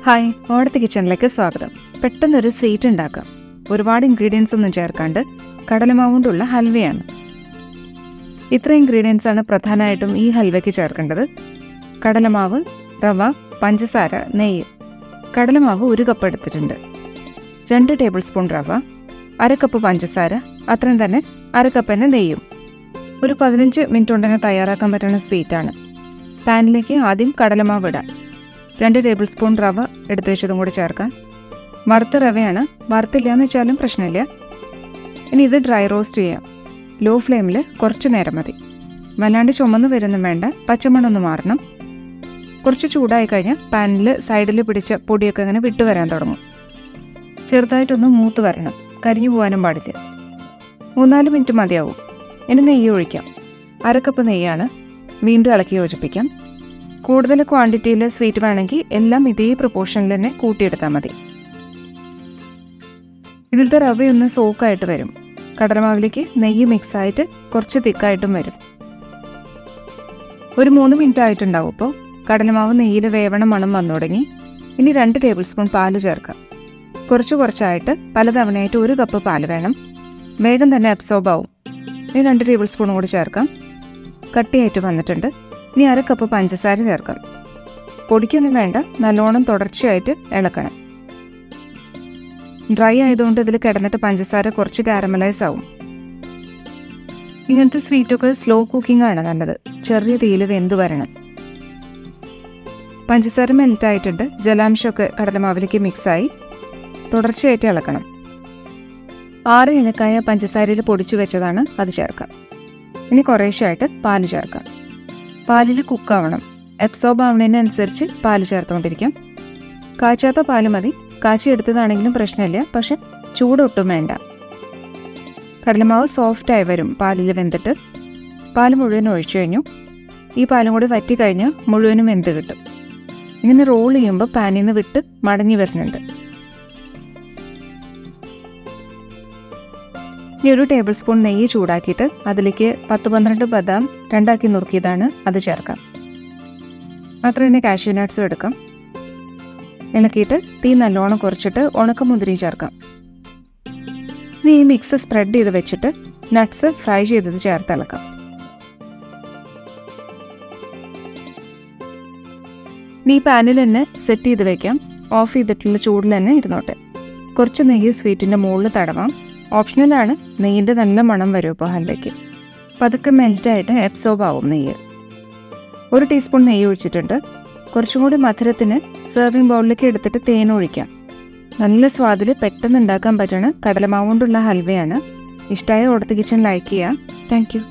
Hi, ഓടത്തെ കിച്ചണിലേക്ക് സ്വാഗതം. പെട്ടെന്നൊരു സ്വീറ്റ് ഉണ്ടാക്കാം. ഒരുപാട് ഇൻഗ്രീഡിയൻസ് ഒന്നും ചേർക്കാണ്ട് കടലമാവ് കൊണ്ടുള്ള ഹൽവയാണ്. ഇത്ര ഇൻഗ്രീഡിയൻസ് ആണ് പ്രധാനമായിട്ടും ഈ ഹൽവയ്ക്ക് ചേർക്കേണ്ടത്. കടലമാവ്, റവ, പഞ്ചസാര, നെയ്യ്. കടലമാവ് 1 കപ്പ് എടുത്തിട്ടുണ്ട്. 2 ടേബിൾ സ്പൂൺ റവ, 1/2 കപ്പ് പഞ്ചസാര, അത്രയും തന്നെ 1/2 കപ്പ് തന്നെ നെയ്യും. ഒരു 15 മിനിറ്റ് കൊണ്ട് തന്നെ തയ്യാറാക്കാൻ പറ്റുന്ന സ്വീറ്റാണ്. പാനിലേക്ക് ആദ്യം കടലമാവ് ഇടാം. 2 ടേബിൾ സ്പൂൺ റവ എടുത്തു വെച്ചതും കൂടി ചേർക്കാം. വറുത്ത റവയാണ്, വറുത്തില്ല എന്ന് വെച്ചാലും പ്രശ്നമില്ല. ഇനി ഇത് ഡ്രൈ റോസ്റ്റ് ചെയ്യാം. ലോ ഫ്ലെയിമിൽ കുറച്ച് നേരം മതി. വല്ലാണ്ട് ചുമന്ന് വരുന്നും വേണ്ട, പച്ചമണ്ണൊന്ന് മാറണം. കുറച്ച് ചൂടായി കഴിഞ്ഞാൽ പാനിൽ സൈഡിൽ പിടിച്ച പൊടിയൊക്കെ ഇങ്ങനെ വിട്ടുവരാൻ തുടങ്ങും. ചെറുതായിട്ടൊന്ന് മൂത്ത് വരണം, കരിഞ്ഞു പോകാനും പാടില്ല. 3-4 മിനിറ്റ് മതിയാവും. ഇനി നെയ്യ് ഒഴിക്കാം. 1/2 കപ്പ് നെയ്യാണ്. വീണ്ടും ഇളക്കി യോജിപ്പിക്കാം. കൂടുതൽ ക്വാണ്ടിറ്റിയിൽ സ്വീറ്റ് വേണമെങ്കിൽ എല്ലാം ഇതേ പ്രൊപ്പോർഷനിൽ തന്നെ കൂട്ടിയെടുത്താൽ മതി. ഇതിലത്തെ റവയൊന്ന് സോക്കായിട്ട് വരും. കടലമാവിലേക്ക് നെയ്യ് മിക്സായിട്ട് കുറച്ച് തിക്കായിട്ടും വരും. ഒരു 3 മിനിറ്റ് ആയിട്ടുണ്ടാവും. ഇപ്പോൾ കടലമാവ് നെയ്യിൽ വേവണ മണം വന്നു തുടങ്ങി. ഇനി 2 ടേബിൾ സ്പൂൺ പാല് ചേർക്കാം. കുറച്ചായിട്ട് പലതവണയായിട്ട് 1 കപ്പ് പാല് വേണം. വേഗം തന്നെ അബ്സോർബ് ആവും. ഇനി 2 ടേബിൾ സ്പൂൺ കൂടി ചേർക്കാം. കട്ടിയായിട്ട് വന്നിട്ടുണ്ട്. ഇനി 1/2 കപ്പ് പഞ്ചസാര ചേർക്കാം. പൊടിക്കൊന്നും വേണ്ട, നല്ലോണം തുടർച്ചയായിട്ട് ഇളക്കണം. ഡ്രൈ ആയതുകൊണ്ട് ഇതിൽ കിടന്നിട്ട് പഞ്ചസാര കുറച്ച് കാരമലൈസ് ആവും. ഇങ്ങനത്തെ സ്വീറ്റൊക്കെ സ്ലോ കുക്കിംഗ് ആണ് നല്ലത്. ചെറിയ തീയിൽ വെന്ത് വരണം. പഞ്ചസാര മെൽറ്റായിട്ടുണ്ട്. ജലാംശമൊക്കെ കടലമാവിലേക്ക് മിക്സായി. തുടർച്ചയായിട്ട് ഇളക്കണം. 6 ഏലക്കായ പഞ്ചസാരയിൽ പൊടിച്ചു വെച്ചതാണ്, അത് ചേർക്കാം. ഇനി കുറേശ്ശായിട്ട് പാല് ചേർക്കാം. പാലിൽ കുക്കാവണം. അബ്സോർബ് ആവുന്നതിനനുസരിച്ച് പാല് ചേർത്തുകൊണ്ടിരിക്കാം. കാച്ചാത്ത പാല് മതി. കാച്ചി എടുത്തതാണെങ്കിലും പ്രശ്നമില്ല, പക്ഷെ ചൂടൊട്ടും വേണ്ട. കടലമാവ് സോഫ്റ്റായി വരും പാലിൽ വെന്തിട്ട്. പാല് മുഴുവൻ ഒഴിച്ചു കഴിഞ്ഞു. ഈ പാലും കൂടി വറ്റി കഴിഞ്ഞാൽ മുഴുവനും വെന്ത് കിട്ടും. ഇങ്ങനെ റോൾ ചെയ്യുമ്പോൾ പാനിൽ നിന്ന് വിട്ട് മടങ്ങി വരുന്നുണ്ട്. ഇനി 1 ടേബിൾ സ്പൂൺ നെയ്യ് ചൂടാക്കിയിട്ട് അതിലേക്ക് 10-12 ബദാം 2 നുറുക്കിയതാണ്, അത് ചേർക്കാം. മാത്രം തന്നെ കാഷ്യൂ നട്ട്സും എടുക്കാം. ഇളക്കിയിട്ട് തീ നല്ലോണം കുറച്ചിട്ട് ഉണക്കമുന്തിരി ചേർക്കാം. ഇനി ഈ മിക്സ് സ്പ്രെഡ് ചെയ്ത് വെച്ചിട്ട് നട്ട്സ് ഫ്രൈ ചെയ്തത് ചേർത്ത് ഇളക്കാം. ഇനി ഈ പാനിൽ തന്നെ സെറ്റ് ചെയ്ത് വെക്കാം. ഓഫ് ചെയ്തിട്ടുള്ള ചൂടിൽ തന്നെ ഇരുന്നോട്ടെ. കുറച്ച് നെയ്യ് സ്വീറ്റിൻ്റെ മുകളിൽ തടവാം. ഓപ്ഷണലാണ്. നെയ്യിൻ്റെ നല്ല മണം വരും ഇപ്പോൾ ഹൽവയ്ക്ക്. പതുക്കെ മെൽറ്റായിട്ട് അബ്സോർബ് ആവും നെയ്യ്. 1 ടീസ്പൂൺ നെയ്യ് ഒഴിച്ചിട്ടുണ്ട്. കുറച്ചും കൂടി മധുരത്തിന് സെർവിങ് ബൗളിലേക്ക് എടുത്തിട്ട് തേൻ ഒഴിക്കാം. നല്ല സ്വാദിൽ പെട്ടെന്ന് ഉണ്ടാക്കാൻ പറ്റണ കടലമാവ് കൊണ്ടുള്ള ഹൽവയാണ്. ഇഷ്ടമായ ഓടത്തെ കിച്ചൺ ലൈക്ക് ചെയ്യുക. Thank you.